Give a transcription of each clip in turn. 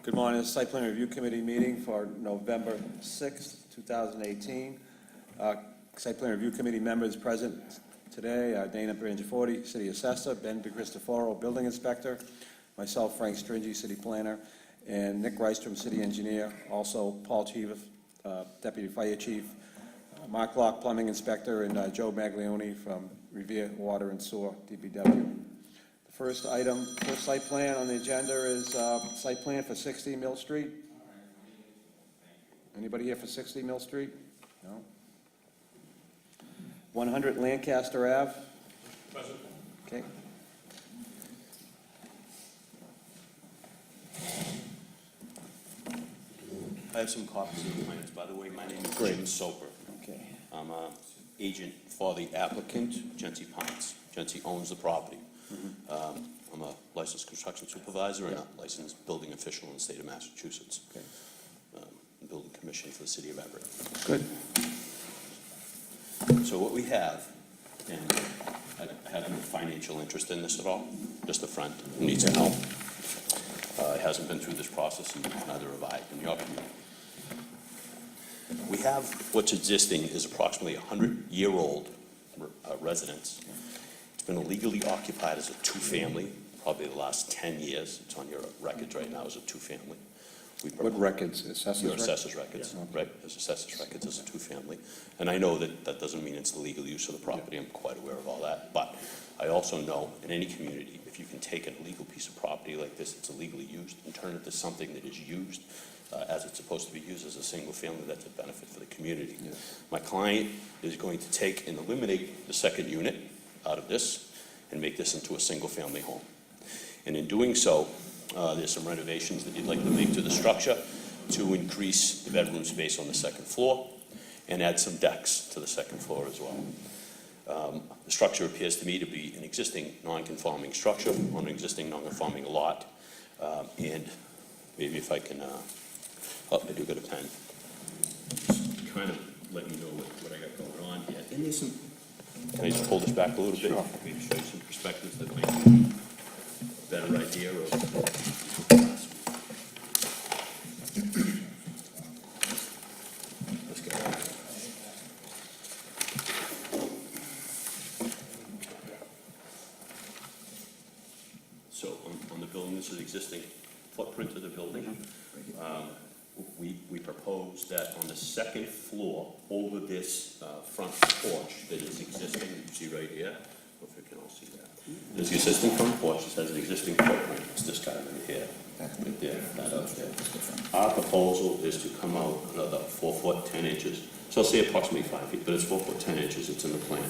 Good morning. This is Site Plan Review Committee meeting for November 6th, 2018. Site Plan Review Committee members present today are Dana Brangiforti, City Assessor, Ben DeCristoforo, Building Inspector, myself, Frank Stringy, City Planner, and Nick Rystrom, City Engineer, also Paul Chief, Deputy Fire Chief, Mark Locke, Plumbing Inspector, and Joe Maglione from Revere Water and Sewer, DPW. First item, first site plan on the agenda is site plan for 60 Mill Street. Anybody here for 60 Mill Street? No? 100 Lancaster Ave? Present. Okay. I have some copies of the plans, by the way. My name is Great. Jim Soper. Okay. I'm an agent for the applicant, Jency Ponce. Jency owns the property. I'm a licensed construction supervisor and a licensed building official in the state of Massachusetts. Okay. Building commission for the city of Everett. Good. So what we have, and I have no financial interest in this at all, just a friend who needs some help. Hasn't been through this process, and neither have I in your community. We have what's existing is approximately 100-year-old residence. It's been illegally occupied as a two-family, probably the last 10 years. It's on your records right now as a two-family. What records? Assessors Your records? assessors records, right? As assessors records as a two-family. And I know that that doesn't mean it's the legal use of the property. I'm quite aware of all that. But I also know in any community, if you can take an illegal piece of property like this, it's illegally used, and turn it to something that is used as it's supposed to be used as a single family, that's a benefit for the community. Yes. My client is going to take and eliminate the second unit out of this and make this into a single family home. And in doing so, there's some renovations that you'd like to make to the structure to increase the bedroom space on the second floor and add some decks to the second floor as well. The structure appears to me to be an existing non-conforming structure on an existing non-conforming lot. And maybe if I can, I do get a pen. Just kind of let you know what I got going on here. And there's some, can I just pull this back a little bit? Sure. Maybe show you some perspectives that might give you a better idea of. Let's go. So on the building, this is existing footprint of the building. We propose that on the second floor, over this front porch that is existing, you can see right here, I don't know if you can all see that. There's the existing front porch, it has an existing footprint, it's this guy right here, right there, that up there. Our proposal is to come out another 4 foot 10 inches, so I'll say approximately 5 feet, but it's 4 foot 10 inches, it's in the plan.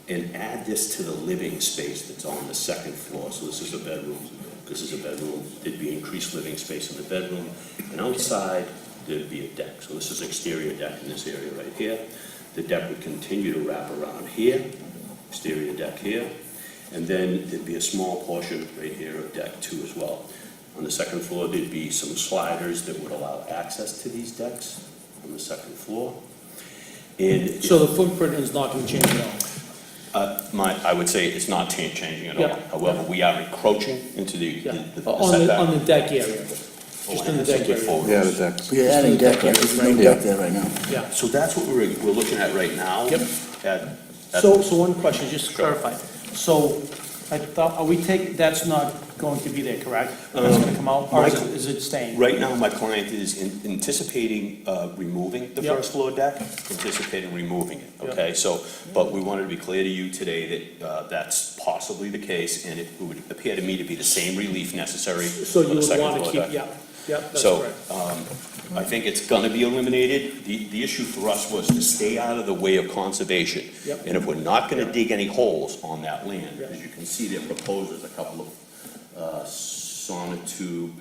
And add this to the living space that's on the second floor, so this is a bedroom. This is a bedroom, there'd be increased living space in the bedroom, and outside, there'd be a deck. So this is exterior deck in this area right here. The deck would continue to wrap around here, exterior deck here, and then there'd be a small portion right here of deck 2 as well. On the second floor, there'd be some sliders that would allow access to these decks on the second floor. And So the footprint is not going to change at all? I would say it's not changing at all. Yeah. However, we are encroaching into the setback. On the deck area, just in the deck area. Yeah, the decks. We're adding deck, there's no deck there right now. Yeah. So that's what we're looking at right now. Yep. So one question, just to Sure. clarify. So I thought, are we taking, that's not going to be there, correct? That's going to come out, or is it staying? Right now, my client is anticipating removing the Yep. first floor deck, anticipating removing it, Yep. okay? So, but we wanted to be clear to you today that that's possibly the case, and it would appear to me to be the same relief necessary So for you the would second want floor to deck. keep, yeah, that's So, correct. I think it's gonna be eliminated. The issue for us was to stay out of the way of conservation. Yep. And if we're not gonna dig any holes on that land, Yep. as you can see, there proposes a couple of sonotube,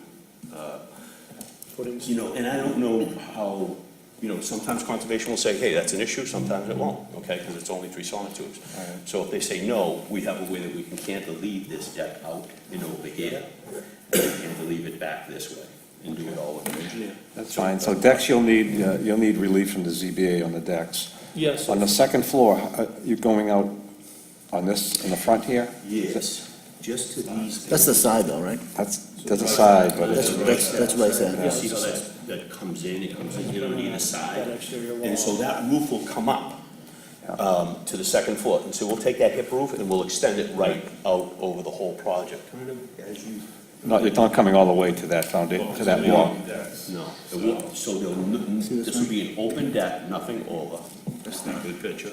Footings. you know, and I don't know how, you know, sometimes conservation will say, hey, that's an issue, sometimes it won't, okay, because it's only 3 sonotubes. So if they say no, we have a way that we can cantilever this deck out and over here, and cantilever it back this way, and do it all with an engineer. That's fine. So decks, you'll need relief from the ZBA on the decks. Yes. On the second floor, you're going out on this, in the front here? Yes. just to these. That's the side though, right? That's a side, but That's it's, Rice Ave. You see how that comes in, it comes in here on either side? That exterior wall. And so that roof will come up to the second floor. And so we'll take that hip roof and we'll extend it right out over the whole project. Kind of as you. it's not coming all the way to that foundation, to that wall. No, it won't. So this will be an open deck, nothing over. That's not a good picture.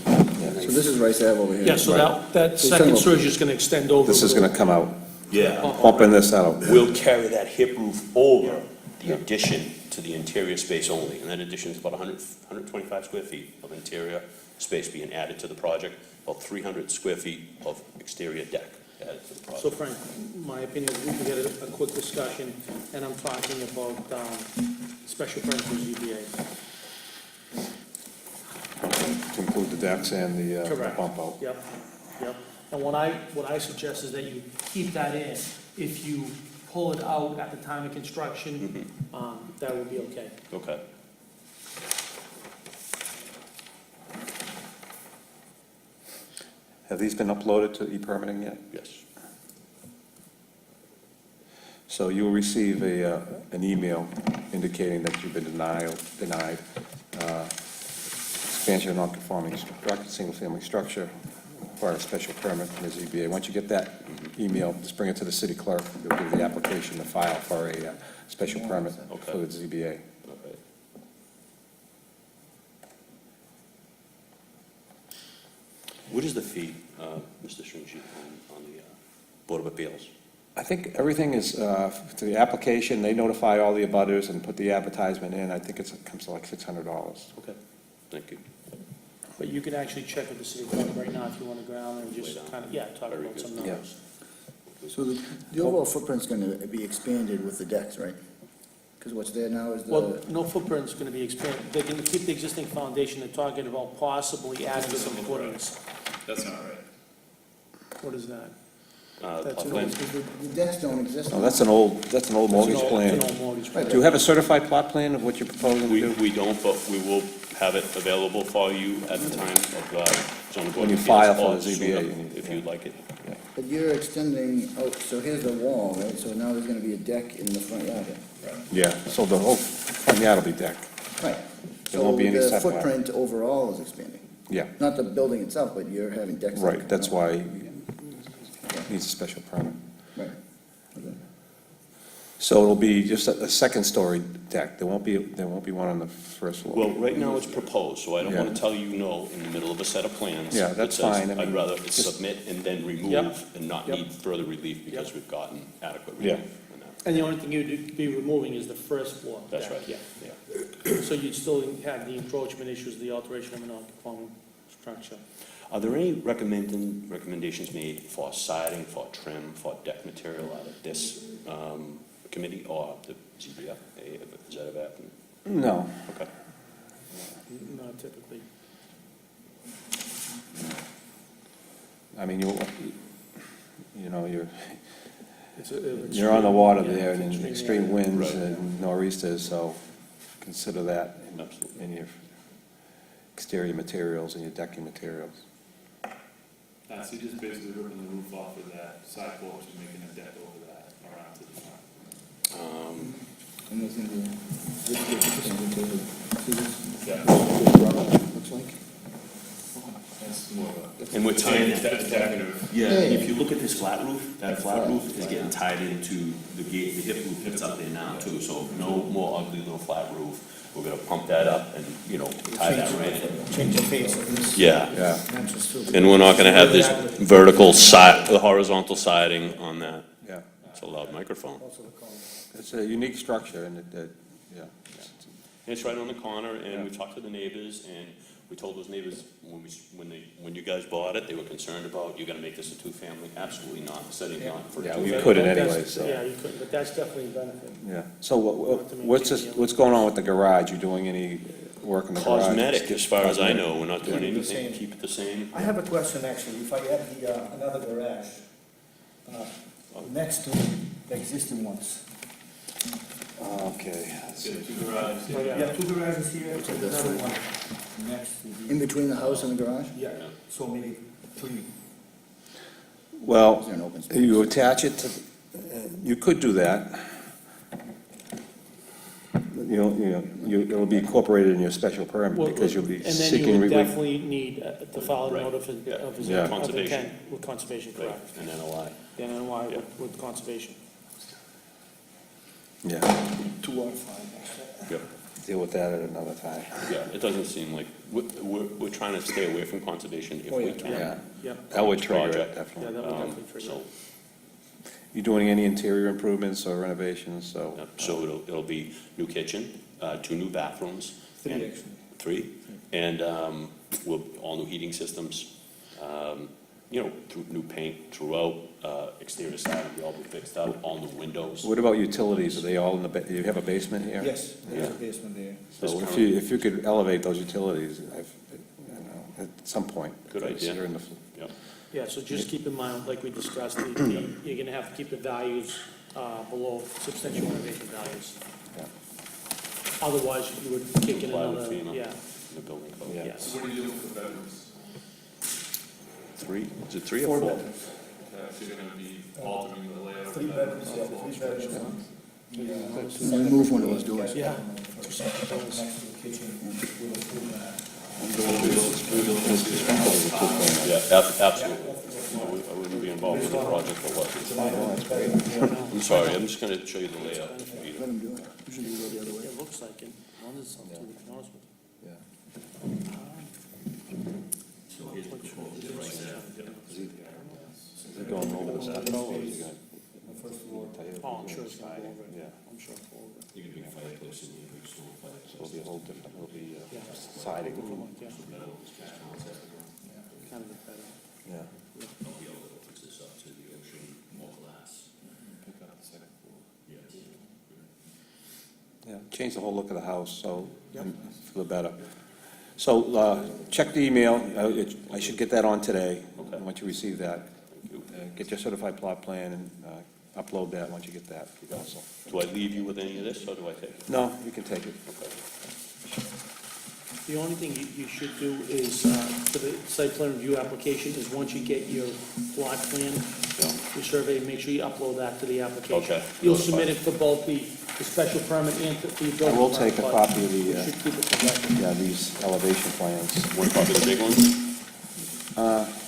So this is Rice Ave over here. Yeah, so that So second some- story is just gonna extend over. This is gonna come out, Yeah. bumping this out. We'll carry that hip roof over the addition to the interior space only. And that addition is about 125 square feet of interior space being added to the project, about 300 square feet of exterior deck added to the So project. Frank, my opinion, we can get a quick discussion, and I'm talking about, special permit for ZBA. To include the decks and the Correct. bump out. Yep, yep. And what I suggest is that you keep that in. If you pull it out at the time of construction, that would be okay. Okay. Have these been uploaded to e-permitting yet? Yes. So you will receive an email indicating that you've been denied expansion of non-conforming structure, single-family structure, require a special permit from the ZBA. Once you get that email, just bring it to the city clerk. They'll give the application to file for a special permit for the ZBA. Okay. What is the fee, Mr. Stringy, on the Board of Appeals? I think everything is, to the application, they notify all the abutters and put the advertisement in. I think it comes to like $600. Okay, thank you. But you can actually check with the city clerk right now if you want to go down and Way just down. kind of, yeah, talk Very about good. some Yeah. numbers. So the overall footprint's gonna be expanded with the decks, right? Because what's there now is Well, the, no footprint's going to be expanded. They're going to keep the existing foundation. They're talking about possibly adding some footings. That's not right. What is that? Plot That's an plan? old, the decks don't exist. No, that's an old mortgage it's plan. an old mortgage plan. Do you have a certified plot plan of what you're proposing to do? We don't, but we will have it available for you at the time of zoning board. When you of file appeals, for the or ZBA, sooner, you need- if yeah. you'd like it. But you're extending out, so here's the wall, right? So now there's gonna be a deck in the front yard here. Yeah, so the whole front yard will be decked. Right. There won't be any So the setback. footprint overall is expanding. Yeah, Not the building itself, but you're having decks. that right, come that's out. why it needs a special permit. Right. Okay. So it'll be just a second-story deck. There won't be one on the first floor. Well, right now it's proposed, so I don't Yeah. want to tell you no in the middle of a set of plans. Yeah, that that's says, fine. I I'd mean, rather just- submit and then remove Yep. and not Yep. need further relief because Yep. we've gotten adequate Yeah. relief. on that. And the only thing you'd be removing is the first floor. That's deck. right, yeah. So you'd still have the encroachment issues, the alteration of a non-conforming structure. Are there any recommendations made for siding, for trim, for deck material out of this committee or the ZBA? Is that ever happened? No, Okay. Not typically. I mean, you know, It's a- you're on the water yeah, there it's and extreme winds Right. and nor'easters, so consider that Absolutely. in your exterior materials and your decking materials. So you're just basically ripping the roof off of that side porch and making a deck over that around to the front. And there's gonna be, this is see this? Yeah, What the rubber looks like? that's more of a. And we're tying that. It's decorative. Yeah, Yeah, and yeah. if you look at this flat roof, that flat roof is getting tied into the gate, the hip roof that's up there now too, so no more ugly little flat roof. We're gonna pump that up and, tie that right in. Change the face of this. Yeah, Yeah, Matches too. and we're not gonna have this vertical side, the horizontal siding on that. yeah. It's a loud microphone. It's a unique structure and yeah. It's right on the corner, and we talked to the neighbors, and we told those neighbors, when you guys bought it, they were concerned about, you're gonna make this a two-family, absolutely not, setting not for a Yeah, two-family. we couldn't But that's- anyway, so. Yeah, you couldn't, but that's definitely a benefit. Yeah, so what's going on with the garage? You doing any work in the garage? Cosmetic, as far as I Cosmetic. know, we're not doing Keep it the anything, same. keep it the same. I have a question, actually. If I have another garage next to the existing ones. Okay. let's see. Two garages, Oh, yeah. You have two garages here, and another one next to In the, between the house and the garage? yeah, so maybe three. Well, Is there an open space? you attach it to, you could do that. It'll be incorporated in your special permit Well, because you'll be And then seeking. you would relief. definitely need to file a Right. note of his Yeah. Conservation. intent with conservation, Right, correct? and NOI. Then NOI Yeah. with conservation. Yeah, 2 or 5. Yep. deal with that at another time. Yeah, it doesn't seem like, we're trying to stay away from conservation if Oh, we yeah. can. Yeah, Yep, that would trigger it, Project. yeah, definitely. that would Um, definitely trigger So, it. You doing any interior improvements or renovations, so? so it'll be new kitchen, 2 new bathrooms. 3 and- actually. 3, and all new heating systems, new paint throughout, exterior side will be all be fixed up, all new windows. What about utilities? Are they all in the, you have a basement here? Yes, there's Yeah. a basement there. So if you could elevate those utilities, at some point. Good because idea. you're in the- Yeah, so just keep in mind, like we discussed, you're gonna have to keep the values below substantial renovation values. Yeah. Otherwise, you would kick in Comply with another, FEMA. yeah, The building code. Yeah. yes. So what are you doing for bedrooms? 3, is it 3 or 4 4? bedrooms. So you're gonna be altering the layout? of 3 the bedrooms, yeah, floor 3 structure? bedrooms. Remove one of those doors. Yeah. Next to the kitchen with a full bath. Yeah, absolutely. I wouldn't be involved in the project for what. I'm sorry, I'm just gonna show you the layout. Let them do it. Usually you go the other way. It looks like it, honestly, to be honest with you. So here's the proposal right there. Is it going over the stucco or is it going? The first floor. Oh, I'm sure it's gonna go over it. Yeah. I'm sure it's over it. You can big fireplace in here, big stone fireplace. So it'll be a whole different, it'll be Yeah. siding. Yeah, kind of better. Yeah. They'll be able to fix this up to the ocean, more glass. Pick up the second floor. Yes. Yeah, change the whole look of the house, so, for the better. So, check the email, I should get that on today. Okay. Once you receive that, Thank you. get your certified plot plan and upload that once you get that also. Do I leave you with any of this, or do I take it? No, you can take it. Okay. The only thing you should do is, for the site plan review application, is once you get your plot plan, your survey, make sure you upload that to the application. Okay. You'll submit it for both the special permit and the I building. will take a permit, copy of but You the, should keep it for record. yeah, these elevation plans. One copy of the big ones?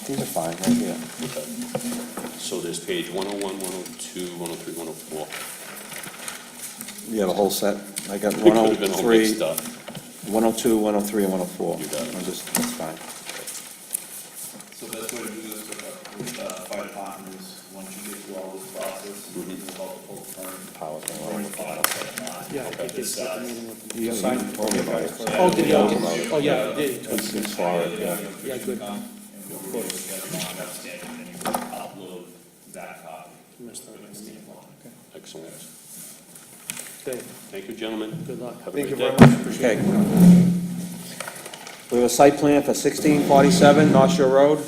These are fine, right here. Okay. So there's page 101, 102, 103, 104. You have a whole set? I got It could have been all 103, mixed up. 102, 103, and 104. You got it. That's fine. So the best way to do this with fire department is, once you get through all this process, you can about the whole permit. Power thing. Or you file it. Yeah, I think it's This size. meeting with them. You told me about it. Oh, did he? Oh, yeah, he did. It's far, yeah. Yeah, good. Upload that copy. Missed that. Excellent. Okay, Thank you, gentlemen. good luck. Have a Thank you great very day. much. Okay. We have a site plan for 1647 North Shore Road.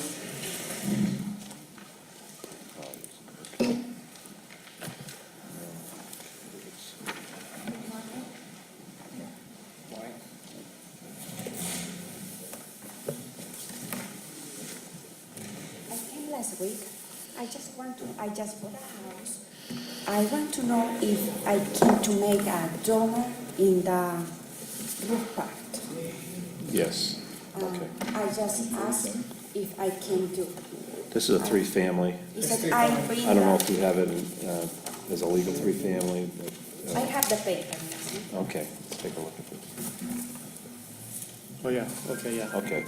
I came last week. I just bought a house. I want to know if I can to make a dormer in the roof part. Yes. Um, Okay. I just asked if I can do. This is a three-family. He said I bring I don't know the, if you have it as a legal three-family, but, I have the paper. okay, let's take a look at this. Oh, yeah, okay, yeah. Okay,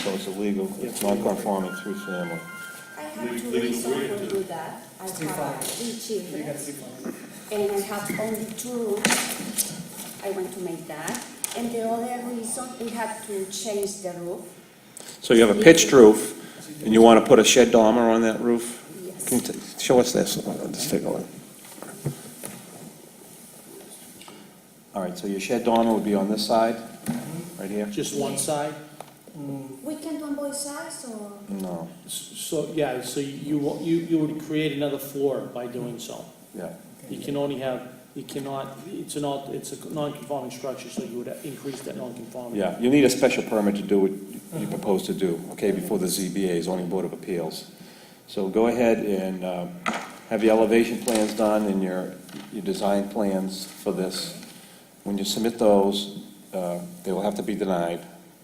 so it's illegal, it's non-conforming three-family. I have two reasons to do that. I have 3 children and I have only 2 rooms. I want to make that. And the other reason, we have to change the roof. So you have a pitched roof, and you want to put a shed dormer on that roof? Yes. Can you show us this? Let's take a look. All right, so your shed dormer would be on this side, right here? Just one side? We can do on both sides or? No, So, yeah, so you would create another floor by doing so. yeah. You can only have, you cannot, it's a non-conforming structure, so you would increase that non-conformity. Yeah, you need a special permit to do what you propose to do, okay, before the ZBA, Zoning Board of Appeals. So go ahead and have your elevation plans done and your design plans for this. When you submit those, they will have to be denied,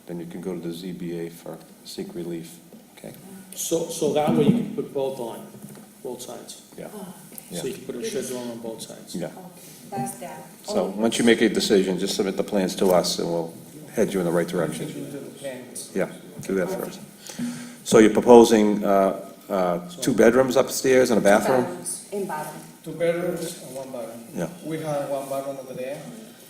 then you can go to the ZBA for seek relief, okay? So that way you can put both on, both sides. Yeah, So you can put a schedule on both sides. yeah. Okay, that's that. So once you make a decision, just submit the plans to us and we'll head you in the right direction. Yeah, do that first. So you're proposing 2 bedrooms upstairs and a bathroom? Bathrooms in bottom, 2 bedrooms and 1 bathroom. Yeah. We have 1 bathroom over there,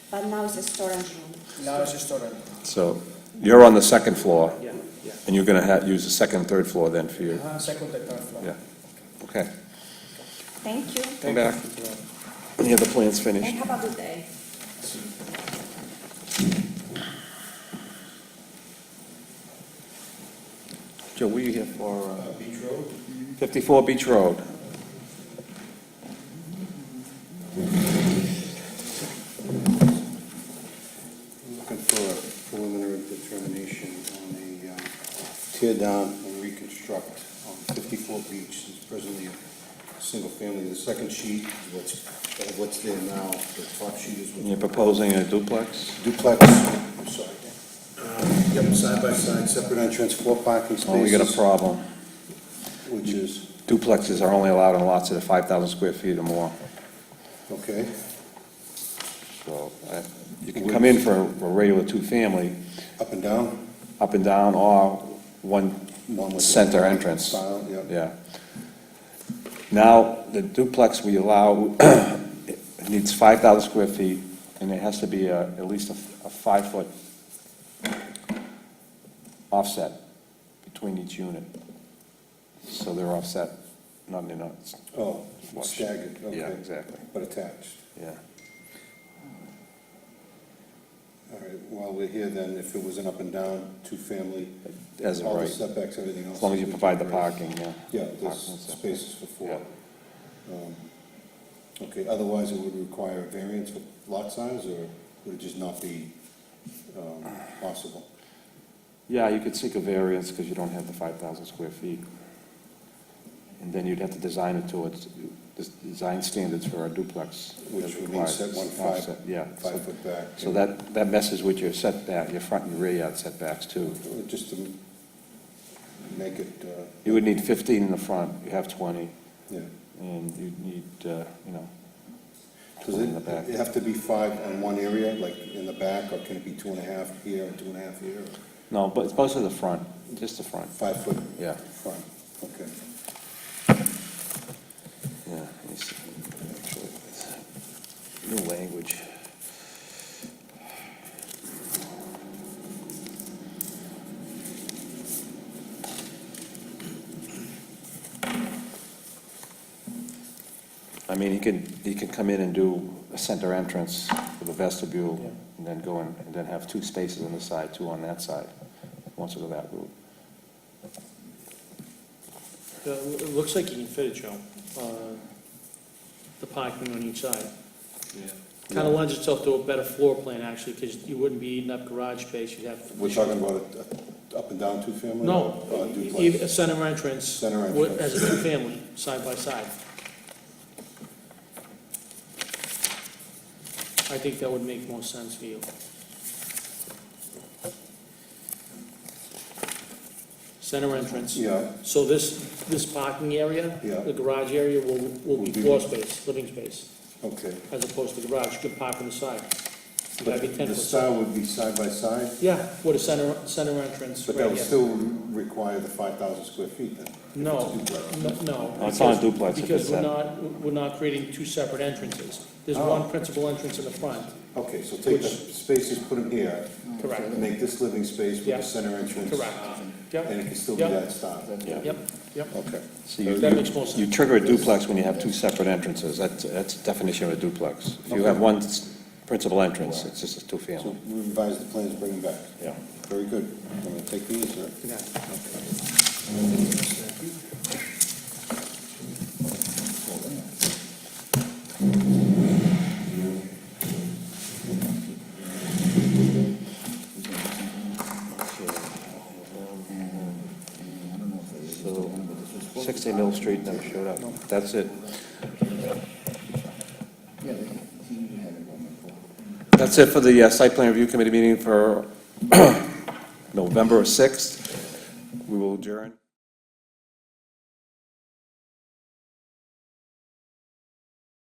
but now it's a storage room. now it's a storage. So you're on the second floor, Yeah, yeah. and you're gonna use the second and third floor then for your, Second and third floor. yeah. Okay, Thank you, come back. When you have the plans finished. and have a good day. Joe, were you here for Beach Road? 54 Beach Road? Looking for a preliminary determination on a tear down and reconstruct on 54 Beach. It's presently a single family. The second sheet is what's there now. The top sheet is And you're what's proposing a duplex? duplex. I'm sorry. Yep, side by side, separate entrance, 4 parking spaces. Oh, we got a problem. Which is, Duplexes are only allowed on lots that are 5,000 square feet or more. okay, So you can come in for a regular 2-family, up and down. up and down, or one one with the center entrance. Style, yeah. Yeah. Now, the duplex we allow, it needs 5,000 square feet, and it has to be at least a 5-foot offset between each unit. So they're offset, not, Oh, Flush. staggered, okay. yeah, exactly, But attached. yeah. All right, while we're here then, if it was an up and down, 2-family, As of all the right, setbacks, everything else. as long as you is provide the within range. parking, yeah. Yeah, there's Parking and stuff. spaces for 4. Yeah. Okay, otherwise it would require a variance for lot size, or would it just not be possible? Yeah, you could seek a variance because you don't have the 5,000 square feet. And then you'd have to design it towards, the design standards for a duplex. Which as would mean required. set one Offset, Yeah. 5 foot back? So that messes with your setback, your front and rear yard setbacks too. Just to make it, You would need 15 in the front, you have 20, yeah. and you'd need, you know, Does 20 in the back. it have to be 5 on one area, like in the back, or can it be 2.5 here and 2.5 here? No, but it's mostly the front, just the front, 5 foot yeah, front, okay. yeah. Let me see. Actually, it's new language. I mean, he can come in and do a center entrance with a vestibule, and then go in, and then have 2 spaces on the side, 2 on that side, wants to go that route. It looks like you can fit it, Joe, the parking on each side. Yeah. Kind of lends itself to a better floor plan, actually, because you wouldn't be eating up garage space, you'd have. We're talking about a up and down 2-family? No, or a duplex? even a center entrance. Center with- entrance. As a two-family, side by side. I think that would make more sense for you. Center entrance. Yeah, So this parking area, Yeah. the garage area will Will be be- floor space, living space, okay. as opposed to garage, you can park on the side. You gotta be But 10 the foot style would be side by side, Yeah, with a center entrance but that right would here. still require the 5,000 square feet then? No, It's a duplex. no. No, it's not a because- duplex if Because it's we're not creating 2 separate entrances. There's Oh. one principal entrance in the front, Okay, so take the Which- spaces, put them here, correct, make this living space with Yeah. a center entrance. correct. Yep, And it can still be Yep. that style? yep, yep. Okay. So you, That makes more sense. you trigger a duplex when you have 2 separate entrances, that's the definition of a duplex. If you have one principal entrance, it's just a So 2-family, we revise the plans, bring them back. yeah. Very good. I'm gonna take these, sir. Yeah. So, 60 Mill Street never showed up. That's it. Yeah, he had it on before. That's it for the site plan review committee meeting for November 6th. We will adjourn.